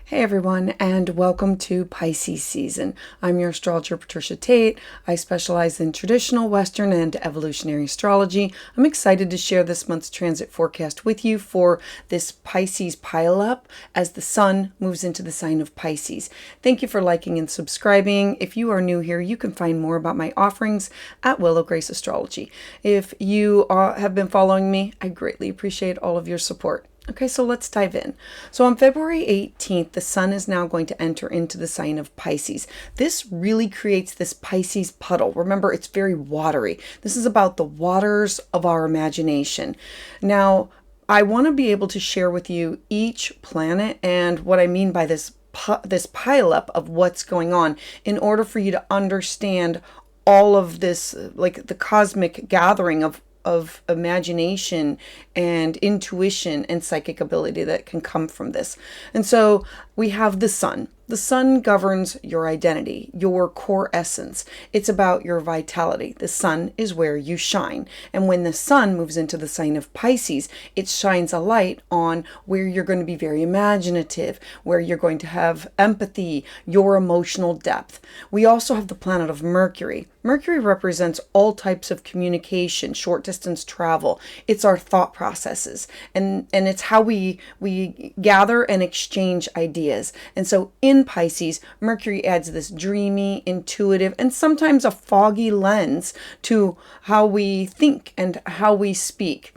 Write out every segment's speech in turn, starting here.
Hey everyone, and welcome to Pisces season. I'm your astrologer, Patricia Tate. I specialize in traditional, Western, and evolutionary astrology. I'm excited to share this month's transit forecast with you for this Pisces pileup as the sun moves into the sign of Pisces. Thank you for liking and subscribing. If you are new here, you can find more about my offerings at Willow Grace Astrology. If you have been following me, I greatly appreciate all of your support. Okay, so let's dive in. So on February 18th, the sun is now going to enter into the sign of Pisces. This really creates this Pisces puddle. Remember, it's very watery. This is about the waters of our imagination. Now, I want to be able to share with you each planet and what I mean by this pileup of what's going on in order for you to understand all of this, like the cosmic gathering of imagination and intuition and psychic ability that can come from this. And so we have the sun. The sun governs your identity, your core essence. It's about your vitality. The sun is where you shine. And when the sun moves into the sign of Pisces, it shines a light on where you're going to be very imaginative, where you're going to have empathy, your emotional depth. We also have the planet of Mercury. Mercury represents all types of communication, short distance travel. It's our thought processes, and it's how we gather and exchange ideas. And so in Pisces, Mercury adds this dreamy, intuitive, and sometimes a foggy lens to how we think and how we speak.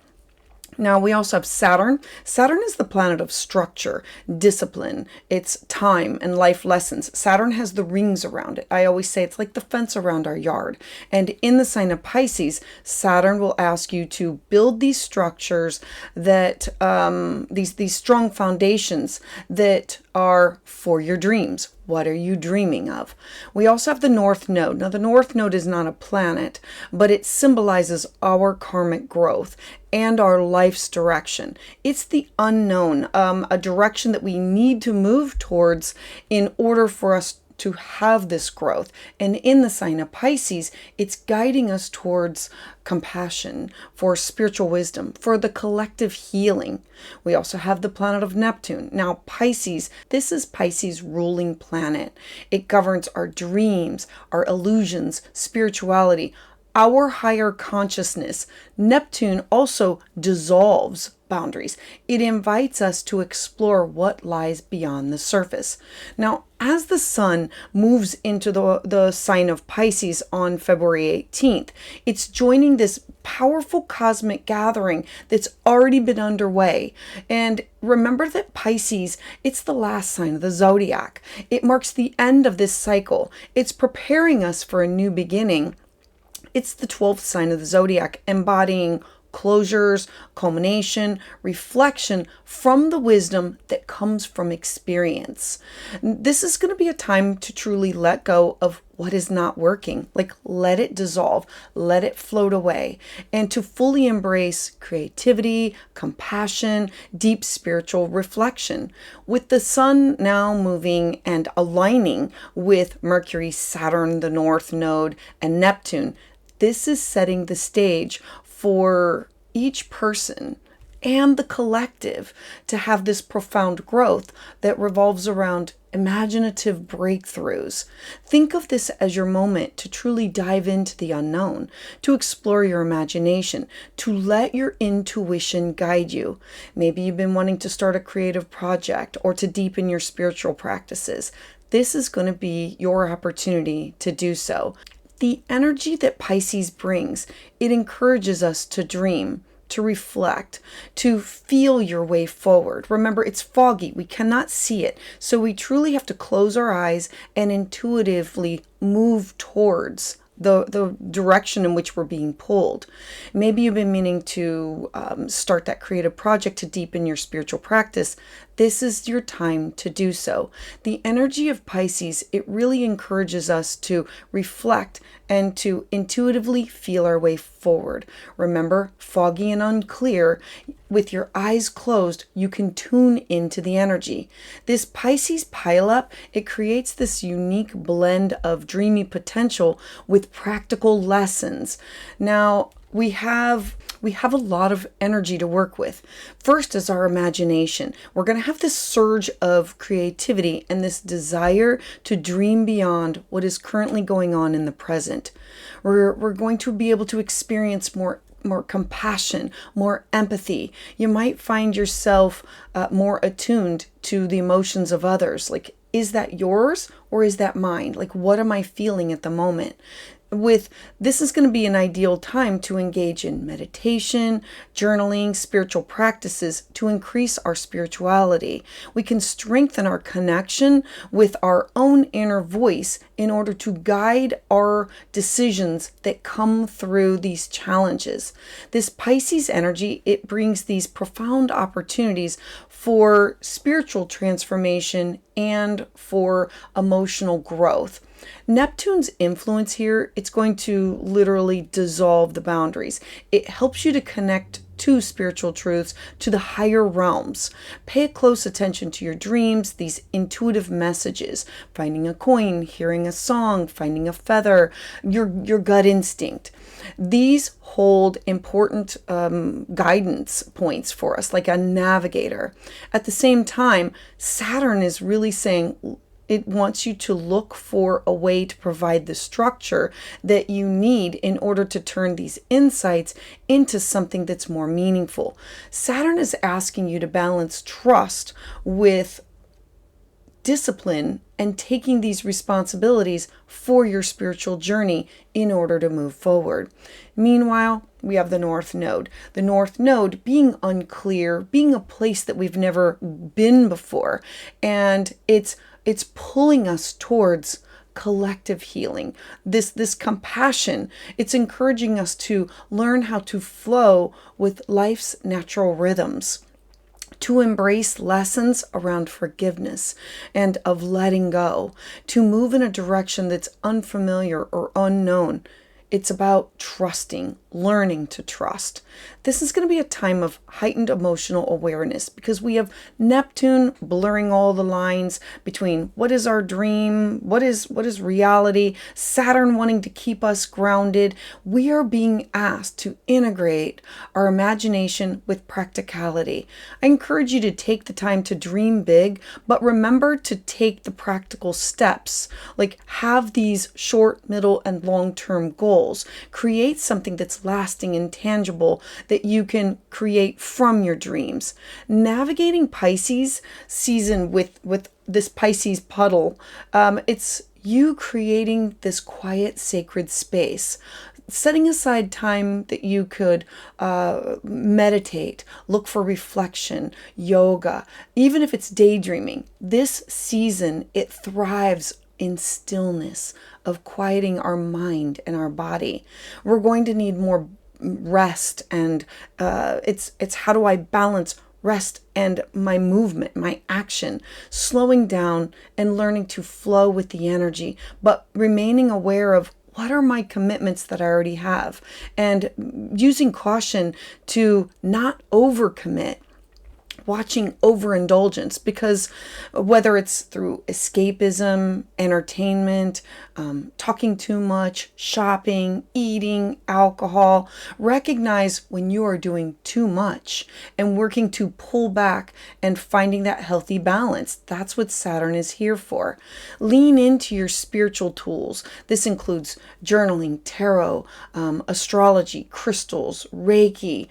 Now, we also have Saturn. Saturn is the planet of structure, discipline, it's time and life lessons. Saturn has the rings around it. I always say it's like the fence around our yard. And in the sign of Pisces, Saturn will ask you to build these structures that, these strong foundations that are for your dreams. What are you dreaming of? We also have the North Node. Now, the North Node is not a planet, but it symbolizes our karmic growth and our life's direction. It's the unknown, a direction that we need to move towards in order for us to have this growth. And in the sign of Pisces, it's guiding us towards compassion, for spiritual wisdom, for the collective healing. We also have the planet of Neptune. Now, Pisces, this is Pisces' ruling planet. It governs our dreams, our illusions, spirituality, our higher consciousness. Neptune also dissolves boundaries. It invites us to explore what lies beyond the surface. Now, as the sun moves into the sign of Pisces on February 18th, it's joining this powerful cosmic gathering that's already been underway. And remember that Pisces, it's the last sign of the zodiac. It marks the end of this cycle. It's preparing us for a new beginning. It's the 12th sign of the zodiac, embodying closures, culmination, reflection from the wisdom that comes from experience. This is going to be a time to truly let go of what is not working. Like, let it dissolve, let it float away, and to fully embrace creativity, compassion, deep spiritual reflection. With the sun now moving and aligning with Mercury, Saturn, the North Node, and Neptune, this is setting the stage for each person and the collective to have this profound growth that revolves around imaginative breakthroughs. Think of this as your moment to truly dive into the unknown, to explore your imagination, to let your intuition guide you. Maybe you've been wanting to start a creative project or to deepen your spiritual practices. This is going to be your opportunity to do so. The energy that Pisces brings, it encourages us to dream, to reflect, to feel your way forward. Remember, it's foggy. We cannot see it. So we truly have to close our eyes and intuitively move towards the direction in which we're being pulled. Maybe you've been meaning to start that creative project to deepen your spiritual practice. This is your time to do so. The energy of Pisces, it really encourages us to reflect and to intuitively feel our way forward. Remember, foggy and unclear, with your eyes closed, you can tune into the energy. This Pisces pileup, it creates this unique blend of dreamy potential with practical lessons. Now, we have a lot of energy to work with. First is our imagination. We're going to have this surge of creativity and this desire to dream beyond what is currently going on in the present. We're going to be able to experience more compassion, more empathy. You might find yourself more attuned to the emotions of others. Like, is that yours or is that mine? Like, what am I feeling at the moment? This is going to be an ideal time to engage in meditation, journaling, spiritual practices to increase our spirituality. We can strengthen our connection with our own inner voice in order to guide our decisions that come through these challenges. This Pisces energy, it brings these profound opportunities for spiritual transformation and for emotional growth. Neptune's influence here, it's going to literally dissolve the boundaries. It helps you to connect to spiritual truths, to the higher realms. Pay close attention to your dreams, these intuitive messages, finding a coin, hearing a song, finding a feather, your gut instinct. These hold important guidance points for us, like a navigator. At the same time, Saturn is really saying, it wants you to look for a way to provide the structure that you need in order to turn these insights into something that's more meaningful. Saturn is asking you to balance trust with discipline and taking these responsibilities for your spiritual journey in order to move forward. Meanwhile, we have the North Node. The North Node being unclear, being a place that we've never been before, and it's pulling us towards collective healing. This compassion, it's encouraging us to learn how to flow with life's natural rhythms, to embrace lessons around forgiveness and of letting go, to move in a direction that's unfamiliar or unknown. It's about trusting, learning to trust. This is going to be a time of heightened emotional awareness because we have Neptune blurring all the lines between what is our dream, what is reality, Saturn wanting to keep us grounded. We are being asked to integrate our imagination with practicality. I encourage you to take the time to dream big, but remember to take the practical steps, like have these short, middle, and long-term goals. Create something that's lasting and tangible that you can create from your dreams. Navigating Pisces season with this Pisces puddle, it's you creating this quiet, sacred space. Setting aside time that you could meditate, look for reflection, yoga, even if it's daydreaming. This season, it thrives in stillness, of quieting our mind and our body. We're going to need more rest, and it's how do I balance rest and my movement, my action, slowing down and learning to flow with the energy, but remaining aware of what are my commitments that I already have, and using caution to not overcommit. Watching overindulgence, because whether it's through escapism, entertainment, talking too much, shopping, eating, alcohol, recognize when you are doing too much and working to pull back and finding that healthy balance. That's what Saturn is here for. Lean into your spiritual tools. This includes journaling, tarot, astrology, crystals, Reiki,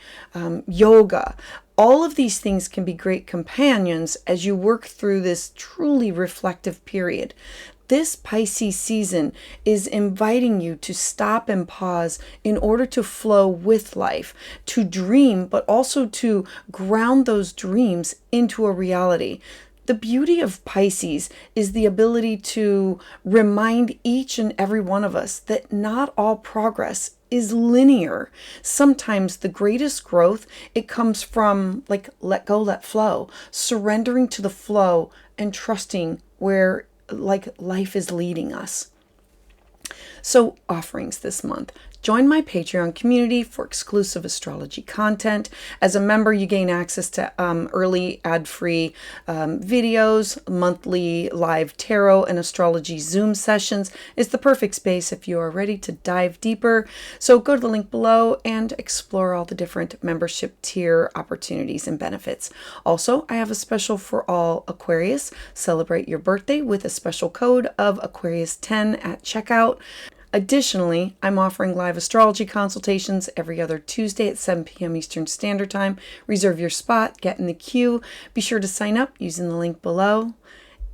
yoga. All of these things can be great companions as you work through this truly reflective period. This Pisces season is inviting you to stop and pause in order to flow with life, to dream, but also to ground those dreams into a reality. The beauty of Pisces is the ability to remind each and every one of us that not all progress is linear. Sometimes the greatest growth, it comes from like let go, let flow, surrendering to the flow and trusting where like life is leading us. So offerings this month. Join my Patreon community for exclusive astrology content. As a member, you gain access to early ad-free videos, monthly live tarot and astrology Zoom sessions. It's the perfect space if you are ready to dive deeper. So go to the link below and explore all the different membership tier opportunities and benefits. Also, I have a special for all Aquarius. Celebrate your birthday with a special code of Aquarius10 at checkout. Additionally, I'm offering live astrology consultations every other Tuesday at 7 p.m. Eastern Standard Time. Reserve your spot, get in the queue. Be sure to sign up using the link below.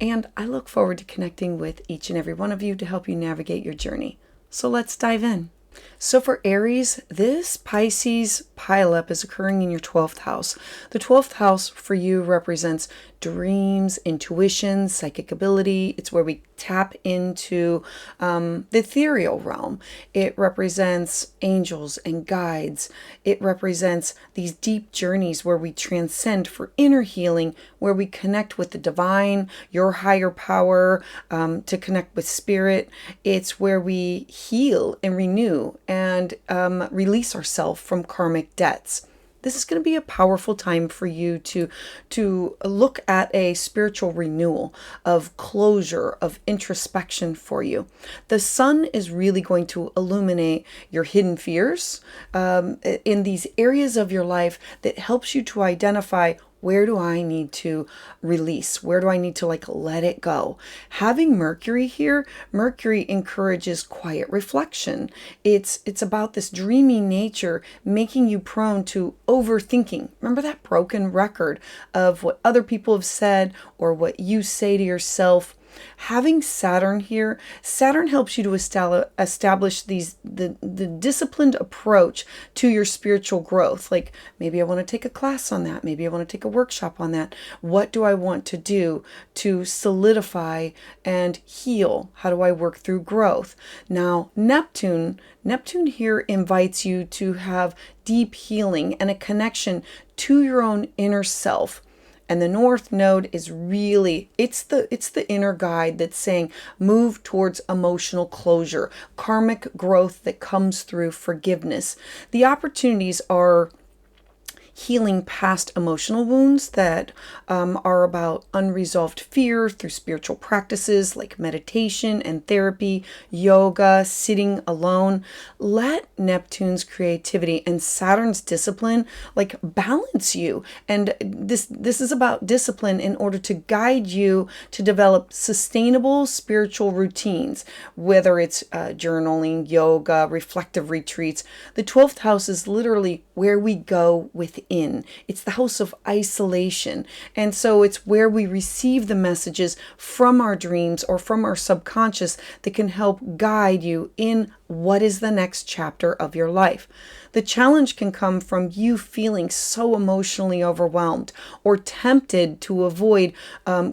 And I look forward to connecting with each and every one of you to help you navigate your journey. So let's dive in. So for Aries, this Pisces pileup is occurring in your 12th house. The 12th house for you represents dreams, intuition, psychic ability. It's where we tap into the ethereal realm. It represents angels and guides. It represents these deep journeys where we transcend for inner healing, where we connect with the divine, your higher power, to connect with spirit. It's where we heal and renew and release ourselves from karmic debts. This is going to be a powerful time for you to look at a spiritual renewal, of closure, of introspection for you. The sun is really going to illuminate your hidden fears in these areas of your life that helps you to identify, where do I need to release? Where do I need to let it go? Having Mercury here, Mercury encourages quiet reflection. It's about this dreamy nature, making you prone to overthinking. Remember that broken record of what other people have said or what you say to yourself? Having Saturn here, Saturn helps you to establish the disciplined approach to your spiritual growth. Like, maybe I want to take a class on that. Maybe I want to take a workshop on that. What do I want to do to solidify and heal? How do I work through growth? Now, Neptune here invites you to have deep healing and a connection to your own inner self. And the North Node is really, it's the inner guide that's saying, move towards emotional closure, karmic growth that comes through forgiveness. The opportunities are healing past emotional wounds that are about unresolved fear through spiritual practices like meditation and therapy, yoga, sitting alone. Let Neptune's creativity and Saturn's discipline balance you. And this is about discipline in order to guide you to develop sustainable spiritual routines, whether it's journaling, yoga, reflective retreats. The 12th house is literally where we go within. It's the house of isolation. And so it's where we receive the messages from our dreams or from our subconscious that can help guide you in what is the next chapter of your life. The challenge can come from you feeling so emotionally overwhelmed or tempted to avoid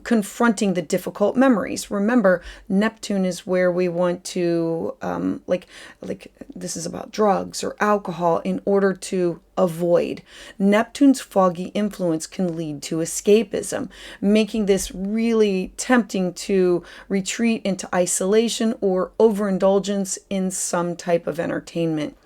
confronting the difficult memories. Remember, Neptune is where we want to, this is about drugs or alcohol in order to avoid. Neptune's foggy influence can lead to escapism, making this really tempting to retreat into isolation or overindulgence in some type of entertainment.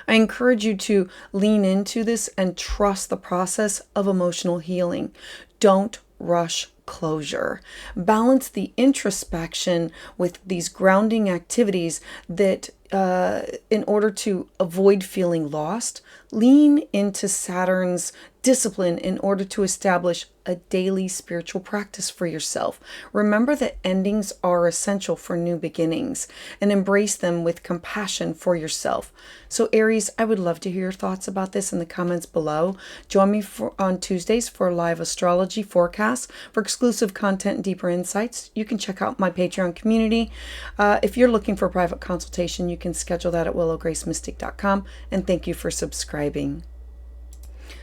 I encourage you to lean into this and trust the process of emotional healing. Don't rush closure. Balance the introspection with these grounding activities that in order to avoid feeling lost, lean into Saturn's discipline in order to establish a daily spiritual practice for yourself. Remember that endings are essential for new beginnings, and embrace them with compassion for yourself. So Aries, I would love to hear your thoughts about this in the comments below. Join me on Tuesdays for live astrology forecasts. For exclusive content and deeper insights, you can check out my Patreon community. If you're looking for a private consultation, you can schedule that at willowgracemystic.com. And thank you for subscribing.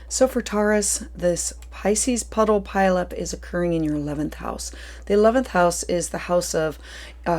So for Taurus, this Pisces puddle pileup is occurring in your 11th house. The 11th house is the house of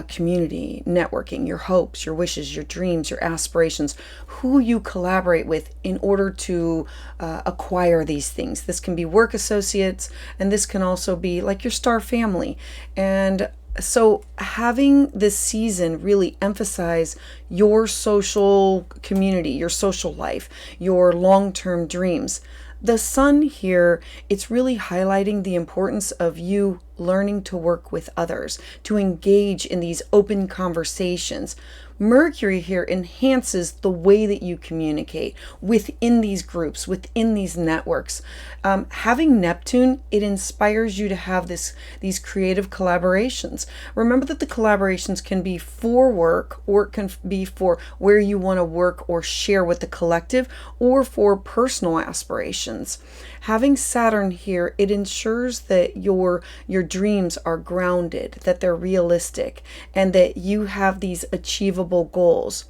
community, networking, your hopes, your wishes, your dreams, your aspirations, who you collaborate with in order to acquire these things. This can be work associates, and this can also be like your star family. And So having this season really emphasize your social community, your social life, your long-term dreams. The sun here, it's really highlighting the importance of you learning to work with others, to engage in these open conversations. Mercury here enhances the way that you communicate within these groups, within these networks. Having Neptune, it inspires you to have these creative collaborations. Remember that the collaborations can be for work, or it can be for where you want to work or share with the collective, or for personal aspirations. Having Saturn here, it ensures that your dreams are grounded, that they're realistic, and that you have these achievable goals.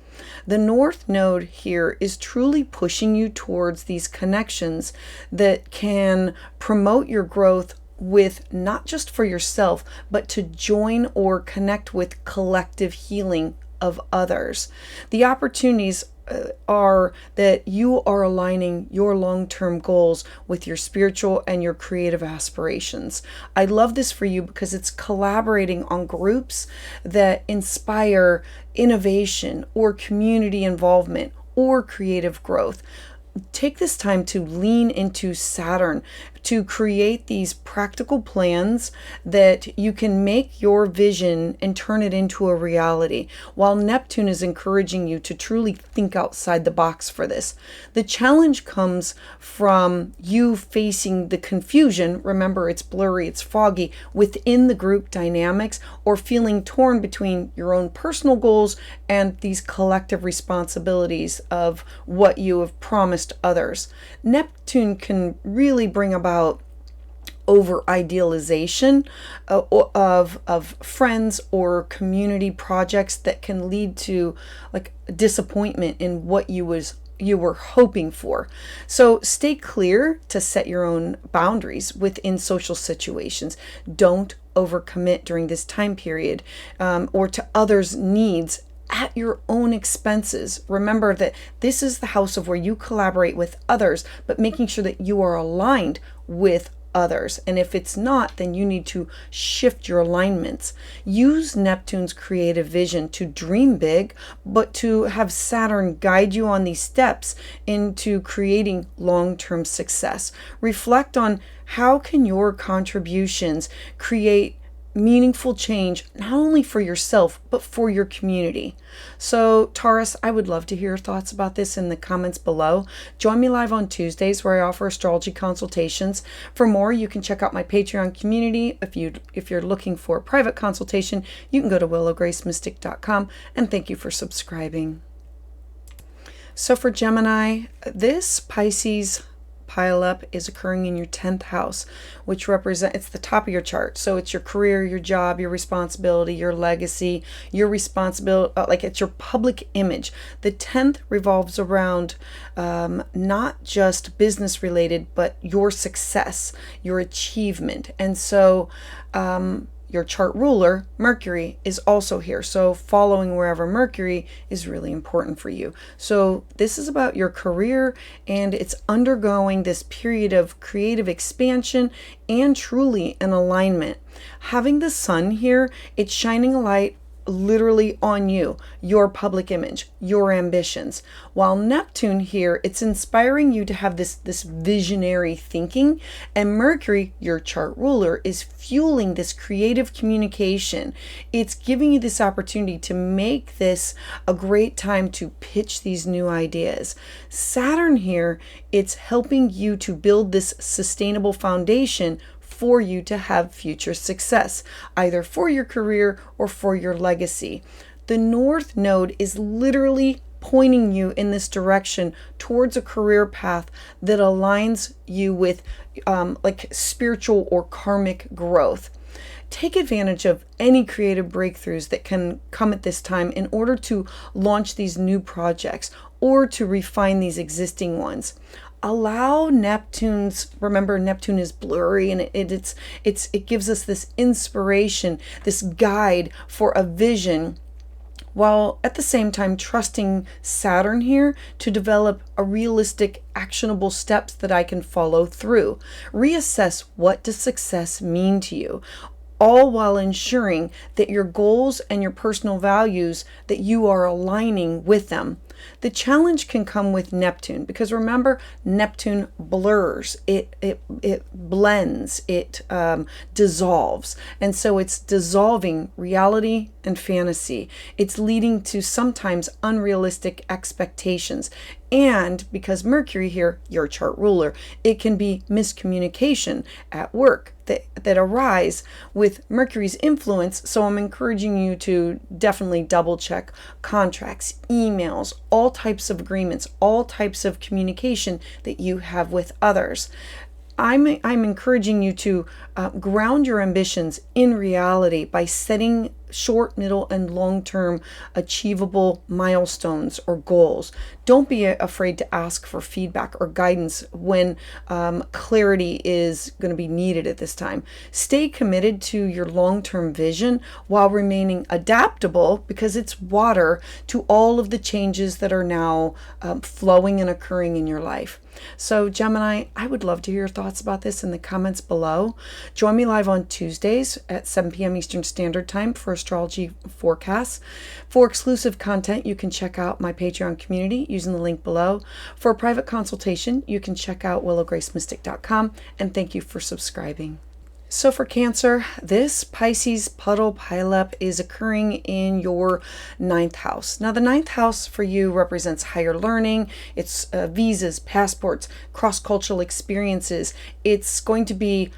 The North Node here is truly pushing you towards these connections that can promote your growth with not just for yourself, but to join or connect with collective healing of others. The opportunities are that you are aligning your long-term goals with your spiritual and your creative aspirations. I love this for you because it's collaborating on groups that inspire innovation or community involvement or creative growth. Take this time to lean into Saturn, to create these practical plans that you can make your vision and turn it into a reality, while Neptune is encouraging you to truly think outside the box for this. The challenge comes from you facing the confusion. Remember, it's blurry, it's foggy within the group dynamics, or feeling torn between your own personal goals and these collective responsibilities of what you have promised others. Neptune can really bring about over idealization of friends or community projects that can lead to like disappointment in what you were hoping for. So stay clear to set your own boundaries within social situations. Don't overcommit during this time period or to others' needs at your own expenses. Remember that this is the house of where you collaborate with others, but making sure that you are aligned with others. And if it's not, then you need to shift your alignments. Use Neptune's creative vision to dream big, but to have Saturn guide you on these steps into creating long-term success. Reflect on how can your contributions create meaningful change, not only for yourself, but for your community. So Taurus, I would love to hear your thoughts about this in the comments below. Join me live on Tuesdays where I offer astrology consultations. For more, you can check out my Patreon community. If you're looking for a private consultation, you can go to willowgracemystic.com, and thank you for subscribing. So for Gemini, this Pisces pile up is occurring in your 10th house, which it's the top of your chart. So it's your career, your job, your responsibility, your legacy, your responsibility, like it's your public image. The 10th revolves around not just business related, but your success, your achievement. And so your chart ruler, Mercury, is also here. So following wherever Mercury is really important for you. So this is about your career, and it's undergoing this period of creative expansion and truly an alignment. Having the sun here, it's shining a light literally on you, your public image, your ambitions. While Neptune here, it's inspiring you to have this visionary thinking, and Mercury, your chart ruler, is fueling this creative communication. It's giving you this opportunity to make this a great time to pitch these new ideas. Saturn here, it's helping you to build this sustainable foundation for you to have future success, either for your career or for your legacy. The North Node is literally pointing you in this direction towards a career path that aligns you with like spiritual or karmic growth. Take advantage of any creative breakthroughs that can come at this time in order to launch these new projects or to refine these existing ones. Allow remember Neptune is blurry, and it gives us this inspiration, this guide for a vision, while at the same time trusting Saturn here to develop a realistic, actionable steps that I can follow through. Reassess, what does success mean to you? all while ensuring that your goals and your personal values, that you are aligning with them. The challenge can come with Neptune, because remember, Neptune blurs, it blends, it dissolves. And so it's dissolving reality and fantasy. It's leading to sometimes unrealistic expectations. And because Mercury here, your chart ruler, it can be miscommunication at work that arise with Mercury's influence. So I'm encouraging you to definitely double check contracts, emails, all types of agreements, all types of communication that you have with others. I'm encouraging you to ground your ambitions in reality by setting short, middle, and long-term achievable milestones or goals. Don't be afraid to ask for feedback or guidance when clarity is going to be needed at this time. Stay committed to your long-term vision while remaining adaptable, because it's water, to all of the changes that are now flowing and occurring in your life. So Gemini, I would love to hear your thoughts about this in the comments below. Join me live on Tuesdays at 7 p.m. Eastern Standard Time for astrology forecasts. For exclusive content, you can check out my Patreon community using the link below. For a private consultation, you can check out willowgracemystic.com. And thank you for subscribing. So for Cancer, this Pisces Puddle pileup is occurring in your 9th house. Now the 9th house for you represents higher learning. It's visas, passports, cross-cultural experiences. It's going to be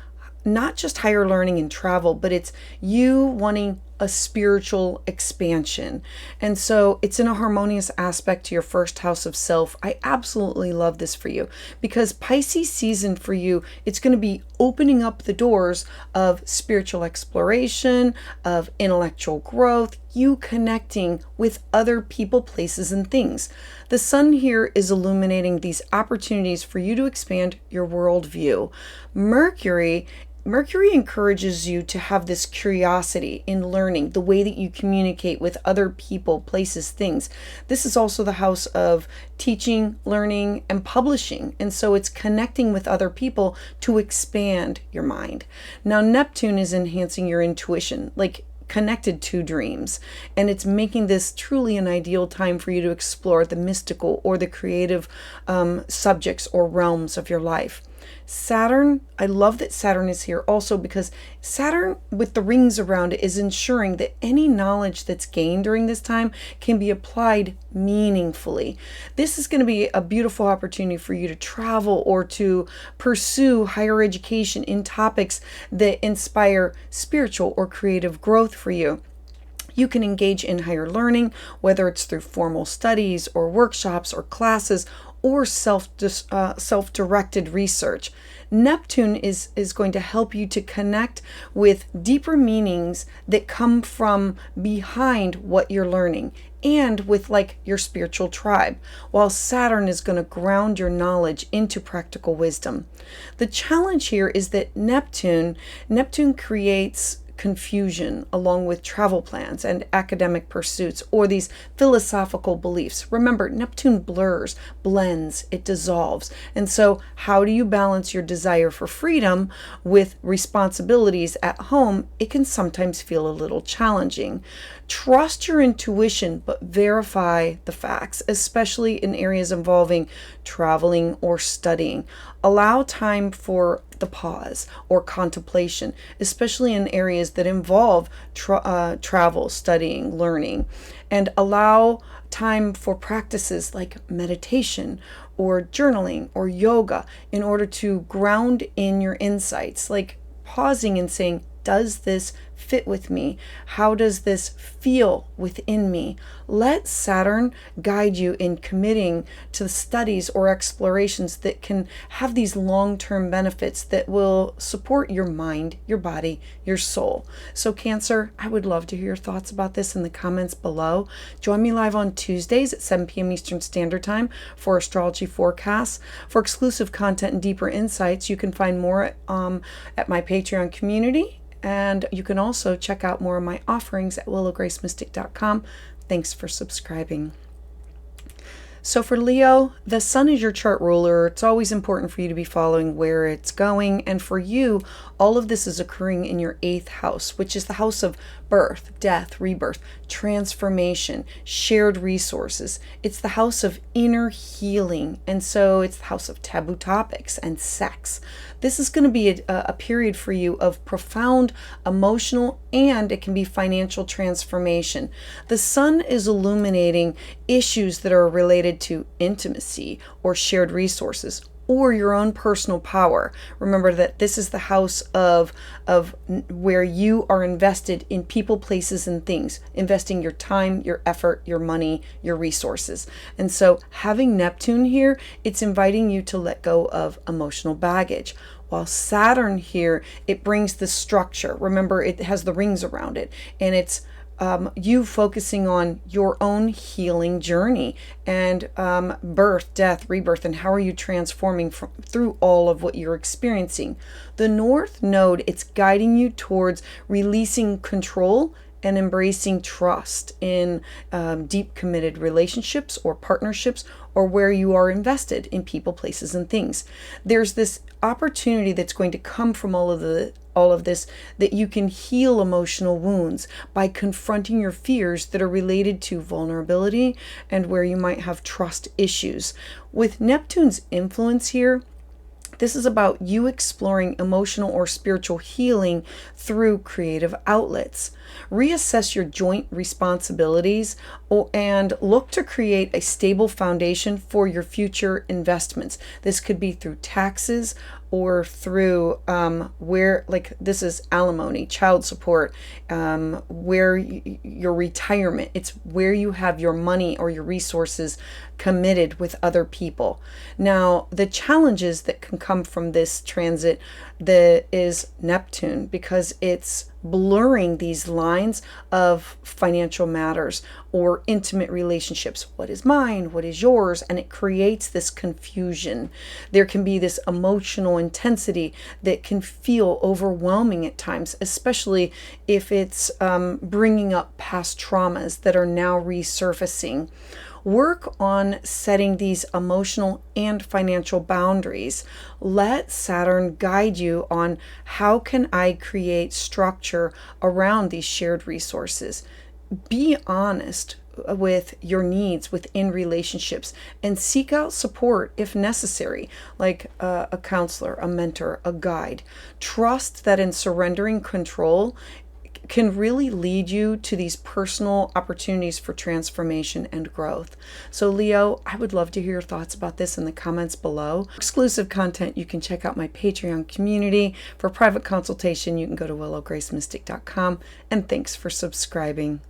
not just higher learning and travel, but it's you wanting a spiritual expansion. And so it's in a harmonious aspect to your first house of self. I absolutely love this for you, because Pisces season for you, it's going to be opening up the doors of spiritual exploration, of intellectual growth, you connecting with other people, places, and things. The sun here is illuminating these opportunities for you to expand your worldview. Mercury encourages you to have this curiosity in learning, the way that you communicate with other people, places, things. This is also the house of teaching, learning, and publishing. And so it's connecting with other people to expand your mind. Now, Neptune is enhancing your intuition, like connected to dreams. And it's making this truly an ideal time for you to explore the mystical or the creative subjects or realms of your life. Saturn, I love that Saturn is here also, because Saturn with the rings around it is ensuring that any knowledge that's gained during this time can be applied meaningfully. This is going to be a beautiful opportunity for you to travel or to pursue higher education in topics that inspire spiritual or creative growth for you. You can engage in higher learning, whether it's through formal studies or workshops or classes or self-directed research. Neptune is going to help you to connect with deeper meanings that come from behind what you're learning and with like your spiritual tribe, while Saturn is going to ground your knowledge into practical wisdom. The challenge here is that Neptune creates confusion along with travel plans and academic pursuits or these philosophical beliefs. Remember, Neptune blurs, blends, it dissolves. And so how do you balance your desire for freedom with responsibilities at home? It can sometimes feel a little challenging. Trust your intuition, but verify the facts, especially in areas involving traveling or studying. Allow time for the pause or contemplation, especially in areas that involve travel, studying, learning, and allow time for practices like meditation or journaling or yoga in order to ground in your insights, like pausing and saying, does this fit with me? How does this feel within me? Let Saturn guide you in committing to the studies or explorations that can have these long-term benefits that will support your mind, your body, your soul. So Cancer, I would love to hear your thoughts about this in the comments below. Join me live on Tuesdays at 7 p.m. Eastern Standard Time for astrology forecasts. For exclusive content and deeper insights, you can find more at my Patreon community. And you can also check out more of my offerings at willowgracemystic.com. Thanks for subscribing. So for Leo, the sun is your chart ruler. It's always important for you to be following where it's going. And for you, all of this is occurring in your 8th house, which is the house of birth, death, rebirth, transformation, shared resources. It's the house of inner healing. And so it's the house of taboo topics and sex. This is going to be a period for you of profound emotional, and it can be financial transformation. The sun is illuminating issues that are related to intimacy or shared resources or your own personal power. Remember that this is the house of where you are invested in people, places, and things, investing your time, your effort, your money, your resources. And so having Neptune here, it's inviting you to let go of emotional baggage. While Saturn here, it brings the structure. Remember, it has the rings around it, and it's you focusing on your own healing journey and birth, death, rebirth, and how are you transforming through all of what you're experiencing. The North Node, it's guiding you towards releasing control and embracing trust in deep committed relationships or partnerships, or where you are invested in people, places, and things. There's this opportunity that's going to come from all of this, that you can heal emotional wounds by confronting your fears that are related to vulnerability and where you might have trust issues. With Neptune's influence here, this is about you exploring emotional or spiritual healing through creative outlets. Reassess your joint responsibilities and look to create a stable foundation for your future investments. This could be through taxes or through this is alimony, child support, where your retirement. It's where you have your money or your resources committed with other people. Now, the challenges that can come from this transit is Neptune, because it's blurring these lines of financial matters or intimate relationships. What is mine? What is yours? And it creates this confusion. There can be this emotional intensity that can feel overwhelming at times, especially if it's bringing up past traumas that are now resurfacing. Work on setting these emotional and financial boundaries. Let Saturn guide you on how can I create structure around these shared resources. Be honest with your needs within relationships and seek out support if necessary, like a counselor, a mentor, a guide. Trust that in surrendering control can really lead you to these personal opportunities for transformation and growth. So Leo, I would love to hear your thoughts about this in the comments below. Exclusive content, you can check out my Patreon community. For private consultation, you can go to willowgracemystic.com, and thanks for subscribing.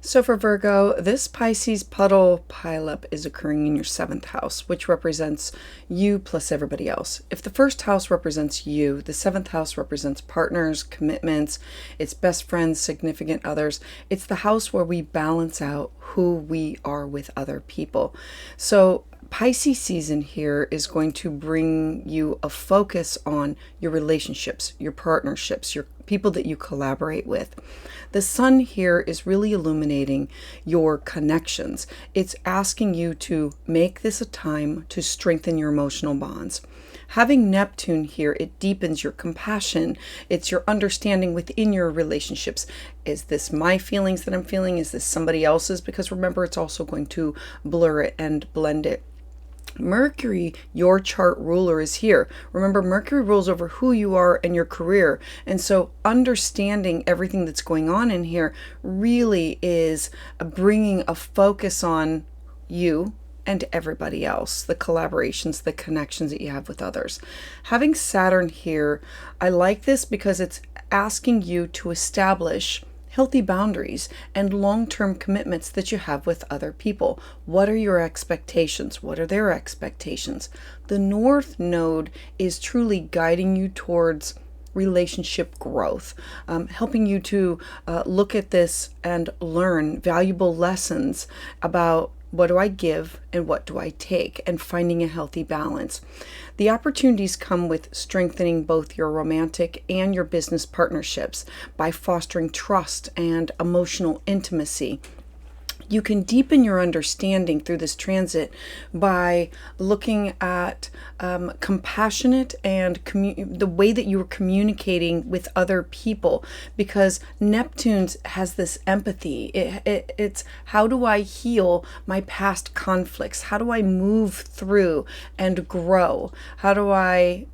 So for Virgo, this Pisces puddle pileup is occurring in your 7th house, which represents you plus everybody else. If the 1st house represents you, the 7th house represents partners, commitments, it's best friends, significant others. It's the house where we balance out who we are with other people. So Pisces season here is going to bring you a focus on your relationships, your partnerships, your people that you collaborate with. The sun here is really illuminating your connections. It's asking you to make this a time to strengthen your emotional bonds. Having Neptune here, it deepens your compassion. It's your understanding within your relationships. Is this my feelings that I'm feeling? Is this somebody else's? Because remember, it's also going to blur it and blend it. Mercury, your chart ruler, is here. Remember, Mercury rules over who you are and your career. And so understanding everything that's going on in here really is bringing a focus on you and everybody else, the collaborations, the connections that you have with others. Having Saturn here, I like this because it's asking you to establish healthy boundaries and long-term commitments that you have with other people. What are your expectations? What are their expectations? The North Node is truly guiding you towards relationship growth, helping you to look at this and learn valuable lessons about what do I give and what do I take, and finding a healthy balance. The opportunities come with strengthening both your romantic and your business partnerships by fostering trust and emotional intimacy. You can deepen your understanding through this transit by looking at compassionate and the way that you are communicating with other people, because Neptune has this empathy. It's how do I heal my past conflicts? How do I move through and grow? How do I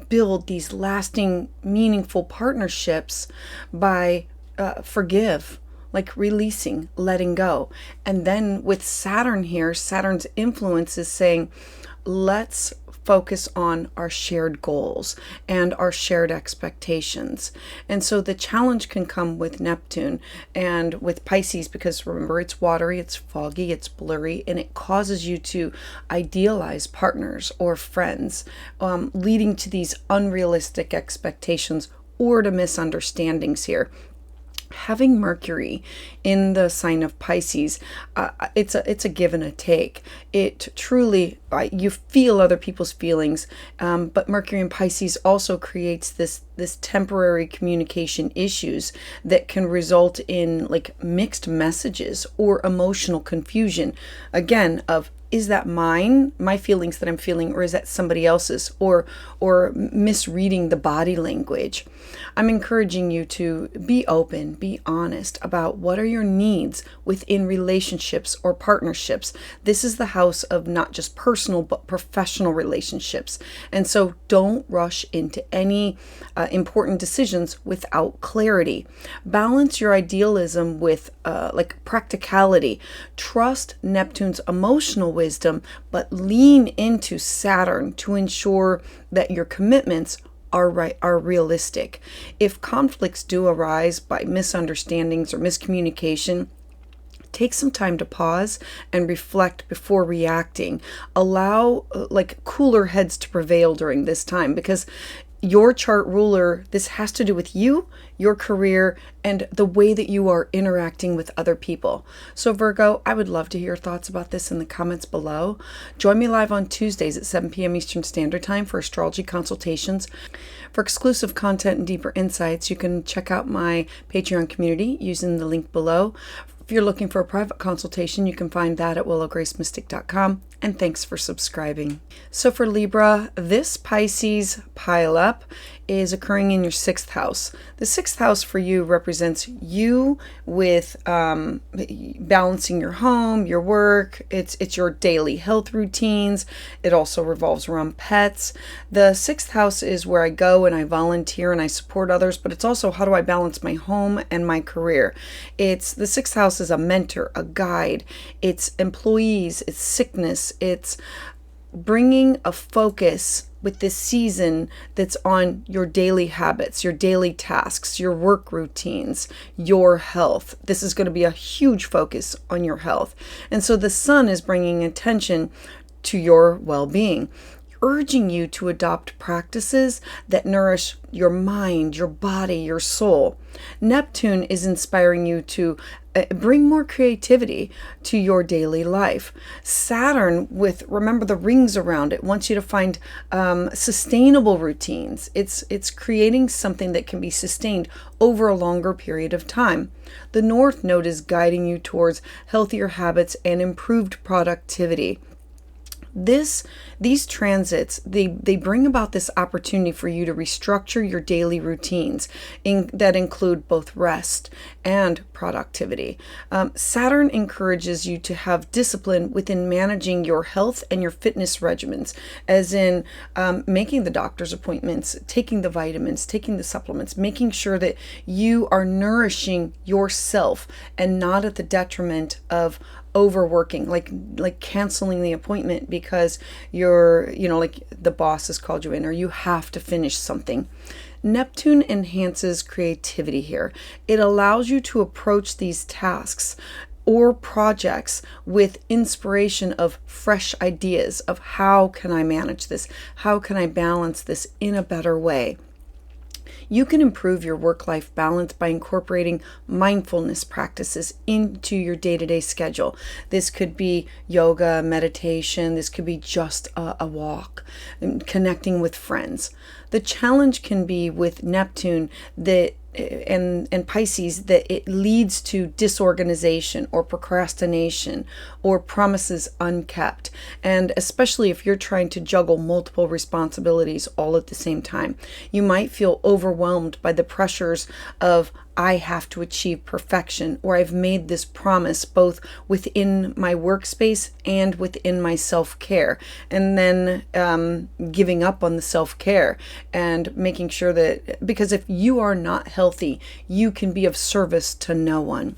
build these lasting, meaningful partnerships by forgive? Like releasing, letting go. And then with Saturn here, Saturn's influence is saying, let's focus on our shared goals and our shared expectations. And so the challenge can come with Neptune and with Pisces, because remember, it's watery, it's foggy, it's blurry, and it causes you to idealize partners or friends, leading to these unrealistic expectations or to misunderstandings here. Having Mercury in the sign of Pisces, it's a give and a take. It truly, you feel other people's feelings, but Mercury in Pisces also creates this temporary communication issues that can result in like mixed messages or emotional confusion. Again, of is that my feelings that I'm feeling, or is that somebody else's, or misreading the body language. I'm encouraging you to be open, be honest about what are your needs within relationships or partnerships. This is the house of not just personal but professional relationships. And so don't rush into any important decisions without clarity. Balance your idealism with like practicality. Trust Neptune's emotional wisdom, but lean into Saturn to ensure that your commitments are realistic. If conflicts do arise by misunderstandings or miscommunication, take some time to pause and reflect before reacting. Allow like cooler heads to prevail during this time, because your chart ruler, this has to do with you, your career, and the way that you are interacting with other people. So Virgo, I would love to hear your thoughts about this in the comments below. Join me live on Tuesdays at 7 p.m. Eastern Standard Time for astrology consultations. For exclusive content and deeper insights, you can check out my Patreon community using the link below. If you're looking for a private consultation, you can find that at willowgracemystic.com. And thanks for subscribing. So for Libra, this Pisces pileup is occurring in your 6th house. The 6th house for you represents you with balancing your home, your work. It's your daily health routines. It also revolves around pets. The 6th house is where I go and I volunteer and I support others, but it's also how do I balance my home and my career. It's the 6th house is a mentor, a guide. It's employees, it's sickness, it's bringing a focus with this season that's on your daily habits, your daily tasks, your work routines, your health. This is going to be a huge focus on your health. And so the sun is bringing attention to your well-being, urging you to adopt practices that nourish your mind, your body, your soul. Neptune is inspiring you to bring more creativity to your daily life. Saturn, with, remember the rings around it, wants you to find sustainable routines. It's creating something that can be sustained over a longer period of time. The North Node is guiding you towards healthier habits and improved productivity. These transits, they bring about this opportunity for you to restructure your daily routines that include both rest and productivity. Saturn encourages you to have discipline within managing your health and your fitness regimens, as in making the doctor's appointments, taking the vitamins, taking the supplements, making sure that you are nourishing yourself and not at the detriment of overworking, like canceling the appointment because you're, like the boss has called you in, or you have to finish something. Neptune enhances creativity here. It allows you to approach these tasks or projects with inspiration of fresh ideas of how can I manage this? How can I balance this in a better way? You can improve your work-life balance by incorporating mindfulness practices into your day-to-day schedule. This could be yoga, meditation. This could be just a walk, connecting with friends. The challenge can be with Neptune that and Pisces, that it leads to disorganization or procrastination or promises unkept. And especially if you're trying to juggle multiple responsibilities all at the same time, you might feel overwhelmed by the pressures of, I have to achieve perfection, or I've made this promise both within my workspace and within my self-care, and then giving up on the self-care and making sure that, because if you are not healthy, you can be of service to no one.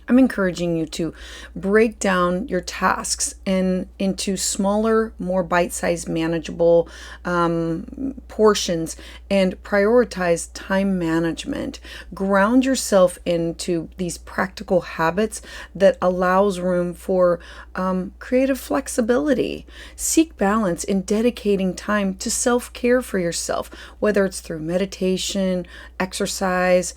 I'm encouraging you to break down your tasks into smaller, more bite-sized, manageable portions, and prioritize time management. Ground yourself into these practical habits that allows room for creative flexibility. Seek balance in dedicating time to self-care for yourself, whether it's through meditation, exercise,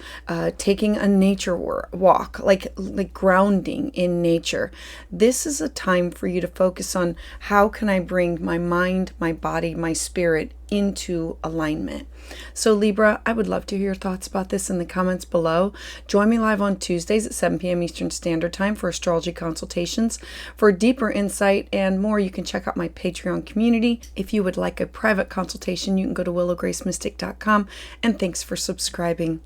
taking a nature walk, like grounding in nature. This is a time for you to focus on, how can I bring my mind, my body, my spirit into alignment. So Libra, I would love to hear your thoughts about this in the comments below. Join me live on Tuesdays at 7 p.m. Eastern Standard Time for astrology consultations. For deeper insight and more, you can check out my Patreon community. If you would like a private consultation, you can go to willowgracemystic.com. And thanks for subscribing.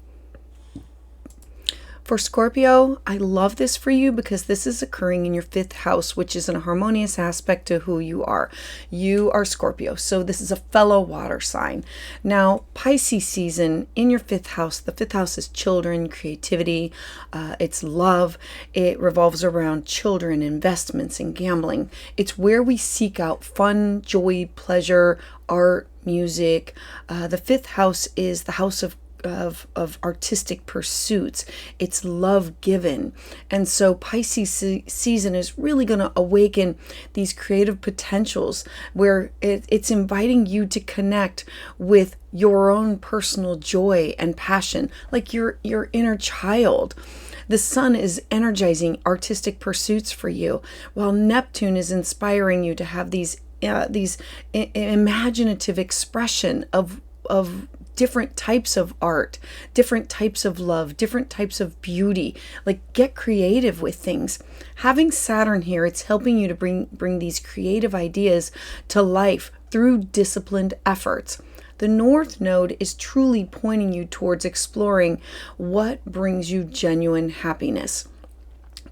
For Scorpio, I love this for you because this is occurring in your 5th house, which is a harmonious aspect to who you are. You are Scorpio, so this is a fellow water sign. Now, Pisces season in your 5th house, the 5th house is children, creativity, it's love. It revolves around children, investments, and gambling. It's where we seek out fun, joy, pleasure, art, music. The 5th house is the house of artistic pursuits. It's love given. And so Pisces season is really going to awaken these creative potentials where it's inviting you to connect with your own personal joy and passion, like your inner child. The sun is energizing artistic pursuits for you, while Neptune is inspiring you to have these imaginative expression of different types of art, different types of love, different types of beauty. Like, get creative with things. Having Saturn here, it's helping you to bring these creative ideas to life through disciplined efforts. The North Node is truly pointing you towards exploring what brings you genuine happiness.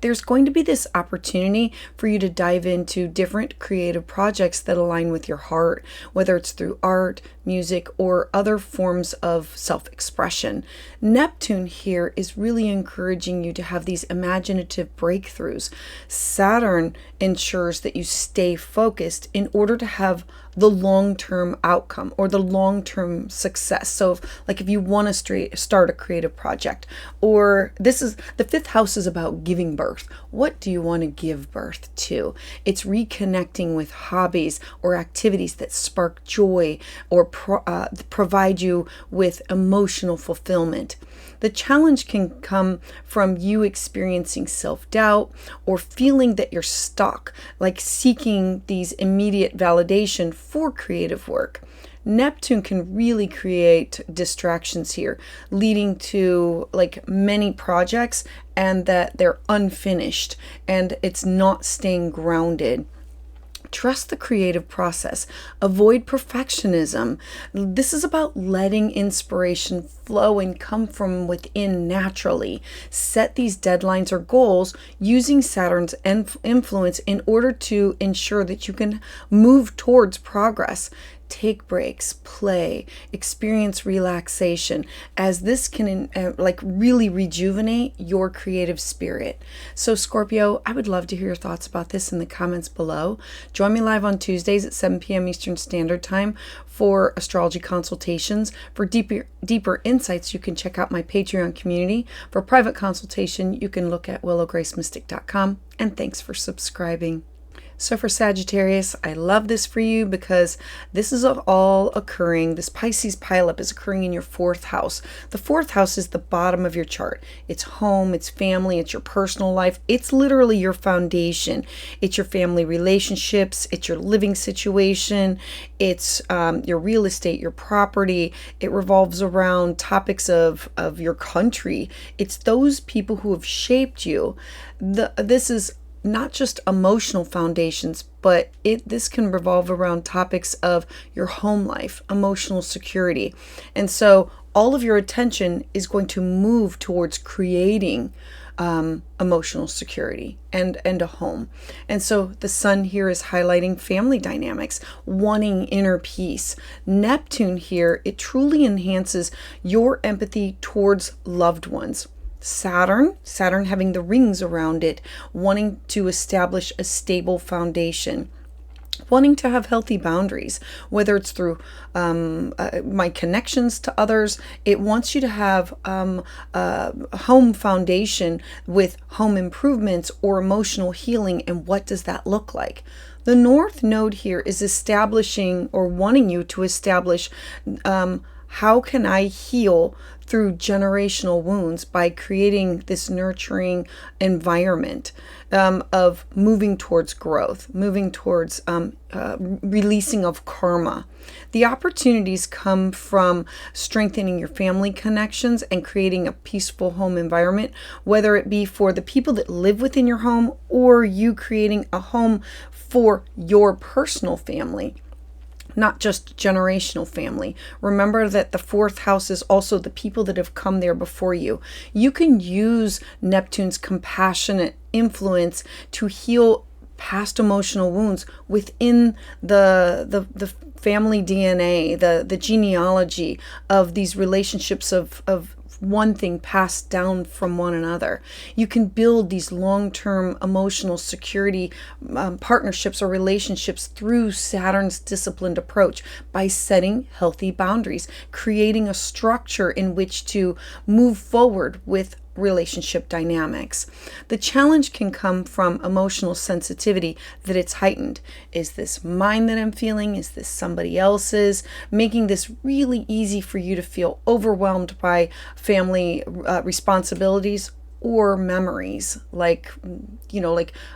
There's going to be this opportunity for you to dive into different creative projects that align with your heart, whether it's through art, music, or other forms of self-expression. Neptune here is really encouraging you to have these imaginative breakthroughs. Saturn ensures that you stay focused in order to have the long-term outcome or the long-term success. So if you want to start a creative project, or the 5th house is about giving birth. What do you want to give birth to? It's reconnecting with hobbies or activities that spark joy or provide you with emotional fulfillment. The challenge can come from you experiencing self-doubt or feeling that you're stuck, like seeking these immediate validation for creative work. Neptune can really create distractions here, leading to many projects and that they're unfinished and it's not staying grounded. Trust the creative process. Avoid perfectionism. This is about letting inspiration flow and come from within naturally. Set these deadlines or goals using Saturn's influence in order to ensure that you can move towards progress. Take breaks, play, experience relaxation, as this can really rejuvenate your creative spirit. So Scorpio, I would love to hear your thoughts about this in the comments below. Join me live on Tuesdays at 7 p.m. Eastern Standard Time for astrology consultations. For deeper insights, you can check out my Patreon community. For private consultation, you can look at willowgracemystic.com. And thanks for subscribing. So for Sagittarius, I love this for you because this is all occurring. This Pisces pileup is occurring in your fourth house. The fourth house is the bottom of your chart. It's home, it's family, it's your personal life. It's literally your foundation. It's your family relationships. It's your living situation. It's your real estate, your property. It revolves around topics of your country. It's those people who have shaped you. This is not just emotional foundations, but this can revolve around topics of your home life, emotional security. And so all of your attention is going to move towards creating emotional security and a home. And so the sun here is highlighting family dynamics, wanting inner peace. Neptune here, it truly enhances your empathy towards loved ones. Saturn having the rings around it, wanting to establish a stable foundation, wanting to have healthy boundaries, whether it's through my connections to others. It wants you to have a home foundation with home improvements or emotional healing. And what does that look like? The North Node here is establishing or wanting you to establish how can I heal through generational wounds by creating this nurturing environment of moving towards growth, moving towards releasing of karma. The opportunities come from strengthening your family connections and creating a peaceful home environment, whether it be for the people that live within your home or you creating a home for your personal family. Not just generational family. Remember that the fourth house is also the people that have come there before you. You can use Neptune's compassionate influence to heal past emotional wounds within the family DNA, the genealogy of these relationships of one thing passed down from one another. You can build these long-term emotional security partnerships or relationships through Saturn's disciplined approach by setting healthy boundaries, creating a structure in which to move forward with relationship dynamics. The challenge can come from emotional sensitivity that it's heightened. Is this mine that I'm feeling? Is this somebody else's? Making this really easy for you to feel overwhelmed by family responsibilities or memories, like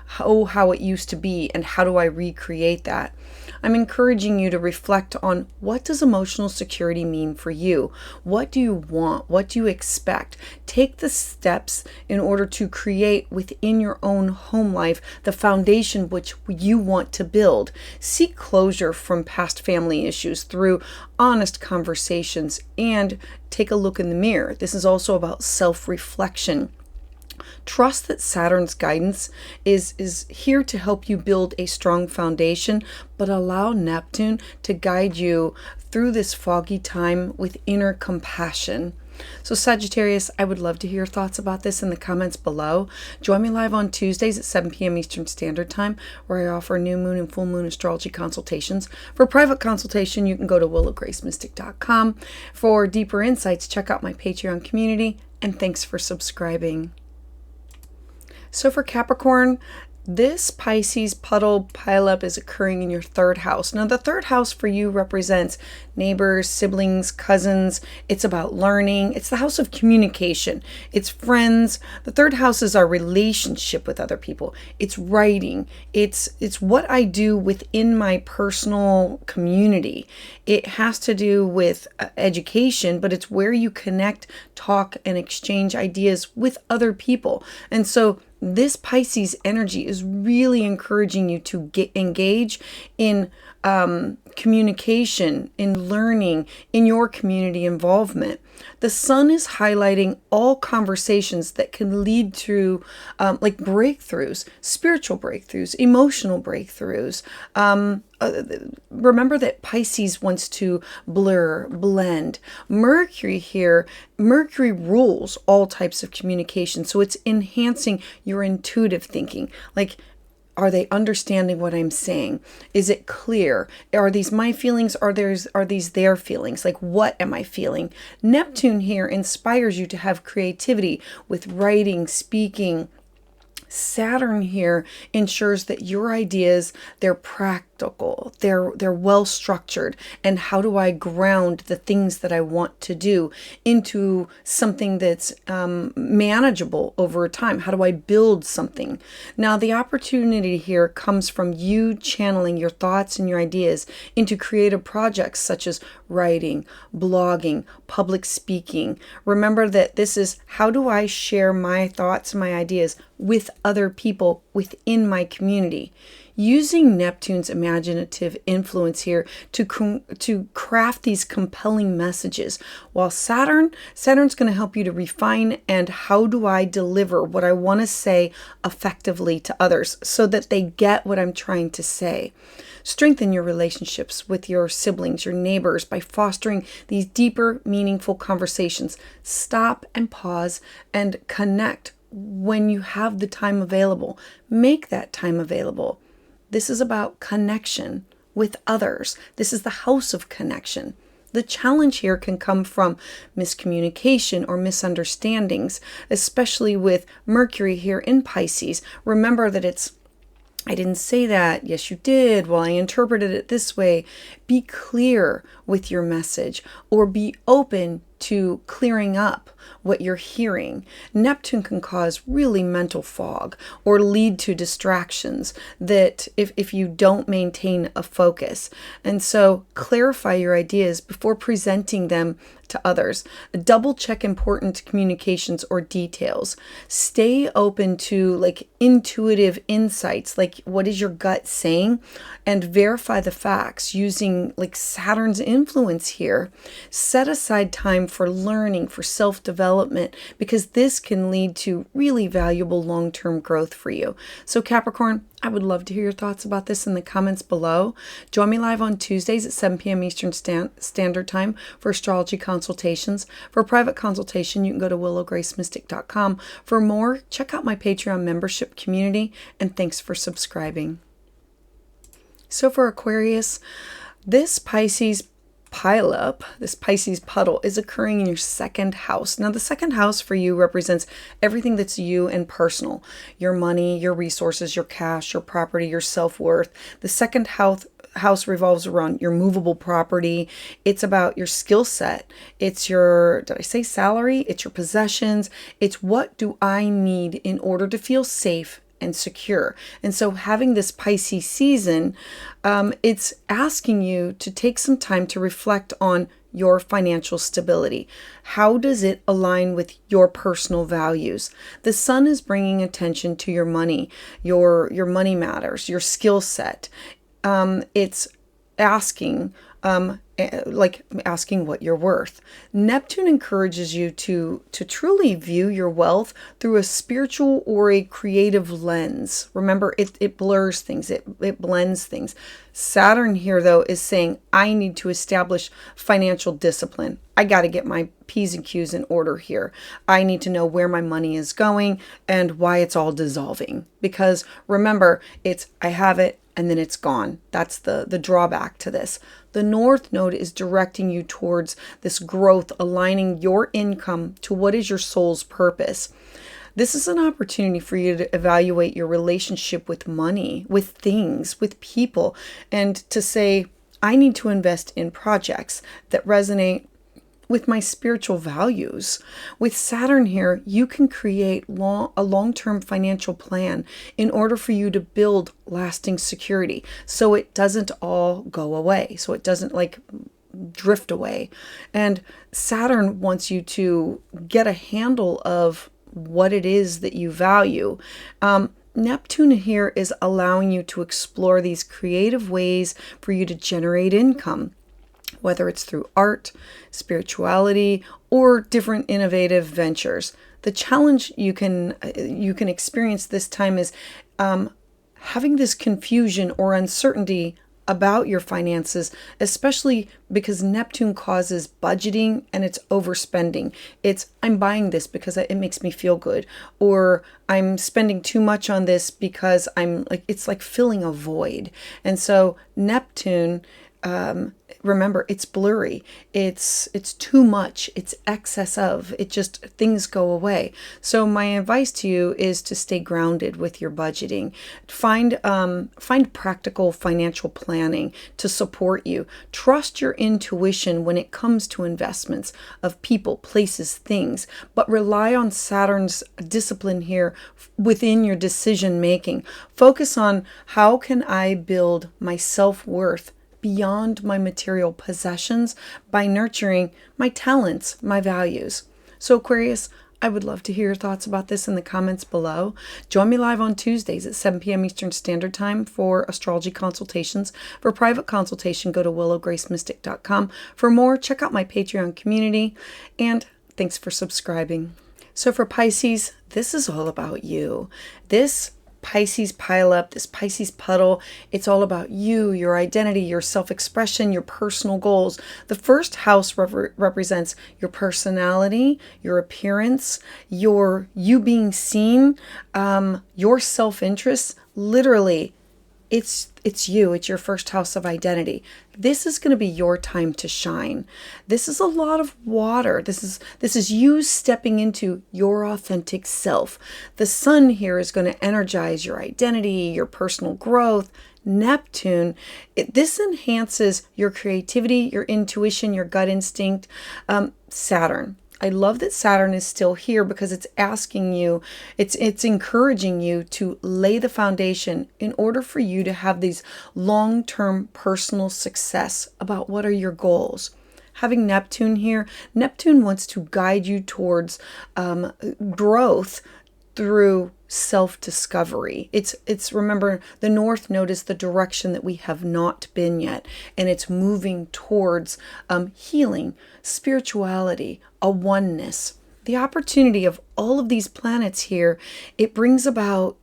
how it used to be and how do I recreate that? I'm encouraging you to reflect on, what does emotional security mean for you? What do you want? What do you expect? Take the steps in order to create within your own home life the foundation which you want to build. Seek closure from past family issues through honest conversations and take a look in the mirror. This is also about self-reflection. Trust that Saturn's guidance is here to help you build a strong foundation, but allow Neptune to guide you through this foggy time with inner compassion. So Sagittarius, I would love to hear your thoughts about this in the comments below. Join me live on Tuesdays at 7 p.m. Eastern Standard Time, where I offer new moon and full moon astrology consultations. For private consultation, you can go to willowgracemystic.com. For deeper insights, check out my Patreon community, and thanks for subscribing. So for Capricorn, this Pisces puddle pileup is occurring in your third house. Now, the third house for you represents neighbors, siblings, cousins. It's about learning. It's the house of communication. It's friends. The third house is our relationship with other people. It's writing. It's what I do within my personal community. It has to do with education, but it's where you connect, talk, and exchange ideas with other people. And so this Pisces energy is really encouraging you to engage in communication, in learning, in your community involvement. The sun is highlighting all conversations that can lead to like breakthroughs, spiritual breakthroughs, emotional breakthroughs. Remember that Pisces wants to blend. Mercury here, Mercury rules all types of communication. So it's enhancing your intuitive thinking. Like, are they understanding what I'm saying? Is it clear? Are these my feelings? Are these their feelings? Like, what am I feeling? Neptune here inspires you to have creativity with writing, speaking, Saturn here ensures that your ideas, they're practical, they're well structured, and how do I ground the things that I want to do into something that's manageable over time? How do I build something? Now, the opportunity here comes from you channeling your thoughts and your ideas into creative projects such as writing, blogging, public speaking. Remember that this is how do I share my thoughts and my ideas with other people within my community, using Neptune's imaginative influence here to craft these compelling messages, while Saturn's going to help you to refine and how do I deliver what I want to say effectively to others so that they get what I'm trying to say. Strengthen your relationships with your siblings, your neighbors, by fostering these deeper, meaningful conversations. Stop and pause and connect when you have the time available. Make that time available. This is about connection with others. This is the house of connection. The challenge here can come from miscommunication or misunderstandings, especially with Mercury here in Pisces. Remember that I didn't say that. Yes, you did. Well, I interpreted it this way. Be clear with your message, or be open to clearing up what you're hearing. Neptune can cause really mental fog or lead to distractions that if you don't maintain a focus. And so clarify your ideas before presenting them to others. Double check important communications or details. Stay open to intuitive insights, like what is your gut saying, and verify the facts using Saturn's influence here. Set aside time for learning, for self-development, because this can lead to really valuable long-term growth for you. So Capricorn, I would love to hear your thoughts about this in the comments below. Join me live on Tuesdays at 7 p.m. Eastern Standard Time for astrology consultations. For a private consultation, you can go to willowgracemystic.com. For more, check out my Patreon membership community, and thanks for subscribing. So for Aquarius, this Pisces pileup, this Pisces puddle, is occurring in your second house. Now, the second house for you represents everything that's you and personal, your money, your resources, your cash, your property, your self-worth. The second house revolves around your movable property. It's about your skill set. It's your, did I say salary? It's your possessions. It's what do I need in order to feel safe and secure. And so having this Pisces season, it's asking you to take some time to reflect on your financial stability. How does it align with your personal values? The sun is bringing attention to your money, your money matters, your skill set. It's asking what you're worth. Neptune encourages you to truly view your wealth through a spiritual or a creative lens. Remember, it blurs things, it blends things. Saturn here, though, is saying, I need to establish financial discipline. I got to get my P's and Q's in order here. I need to know where my money is going and why it's all dissolving. Because remember, I have it, and then it's gone. That's the drawback to this. The North Node is directing you towards this growth, aligning your income to what is your soul's purpose. This is an opportunity for you to evaluate your relationship with money, with things, with people, and to say, I need to invest in projects that resonate with my spiritual values. With Saturn here, you can create a long-term financial plan in order for you to build lasting security, so it doesn't all go away, so it doesn't drift away. And Saturn wants you to get a handle of what it is that you value. Neptune here is allowing you to explore these creative ways for you to generate income, whether it's through art, spirituality, or different innovative ventures. The challenge you can experience this time is having this confusion or uncertainty about your finances, especially because Neptune causes budgeting and it's overspending. I'm buying this because it makes me feel good, or I'm spending too much on this because it's like filling a void. And so Neptune remember, it's blurry. It's too much. It's excess of. It just, things go away. So my advice to you is to stay grounded with your budgeting. Find practical financial planning to support you. Trust your intuition when it comes to investments of people, places, things, but rely on Saturn's discipline here within your decision making. Focus on, how can I build my self-worth beyond my material possessions by nurturing my talents, my values. So Aquarius, I would love to hear your thoughts about this in the comments below. Join me live on Tuesdays at 7 p.m. Eastern Standard Time for astrology consultations. For private consultation, go to willowgracemystic.com. For more, check out my Patreon community. And thanks for subscribing. So for Pisces, this is all about you. This Pisces pile up, this Pisces puddle, it's all about you, your identity, your self-expression, your personal goals. The first house represents your personality, your appearance, you being seen, your self-interest. Literally, it's you. It's your first house of identity. This is going to be your time to shine. This is a lot of water. This is you stepping into your authentic self. The sun here is going to energize your identity, your personal growth. Neptune, this enhances your creativity, your intuition, your gut instinct. Saturn. I love that Saturn is still here because it's asking you, it's encouraging you to lay the foundation in order for you to have these long-term personal success about what are your goals. Having Neptune here, Neptune wants to guide you towards growth through self-discovery. It's remember, the North Node is the direction that we have not been yet, and it's moving towards healing, spirituality, a oneness. The opportunity of all of these planets here, it brings about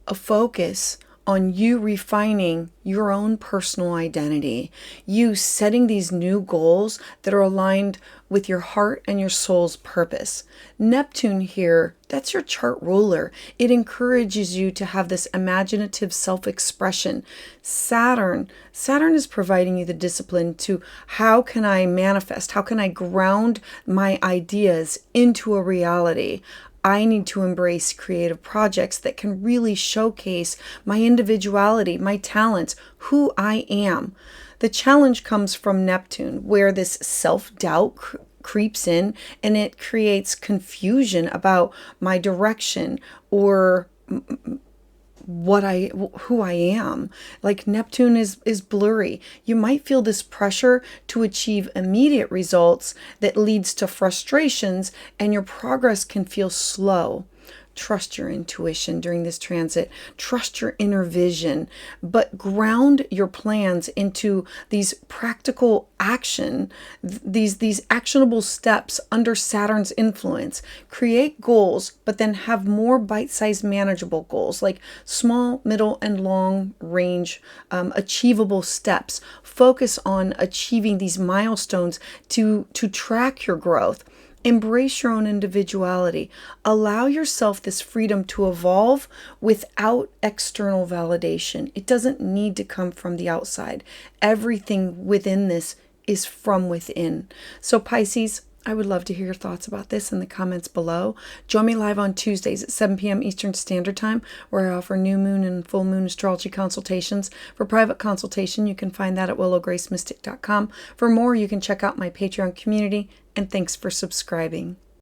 a focus on you refining your own personal identity, you setting these new goals that are aligned with your heart and your soul's purpose. Neptune here, that's your chart ruler. It encourages you to have this imaginative self-expression. Saturn is providing you the discipline to, how can I manifest? How can I ground my ideas into a reality? I need to embrace creative projects that can really showcase my individuality, my talents, who I am. The challenge comes from Neptune, where this self-doubt creeps in and it creates confusion about my direction or who I am. Like, Neptune is blurry. You might feel this pressure to achieve immediate results that leads to frustrations, and your progress can feel slow. Trust your intuition during this transit. Trust your inner vision, but ground your plans into these practical action, these actionable steps under Saturn's influence. Create goals, but then have more bite-sized manageable goals, like small, middle, and long range achievable steps. Focus on achieving these milestones to track your growth. Embrace your own individuality. Allow yourself this freedom to evolve without external validation. It doesn't need to come from the outside. Everything within this is from within. So Pisces, I would love to hear your thoughts about this in the comments below. Join me live on Tuesdays at 7 p.m. Eastern Standard Time, where I offer new moon and full moon astrology consultations. For private consultation, you can find that at willowgracemystic.com. For more, you can check out my Patreon community. And thanks for subscribing.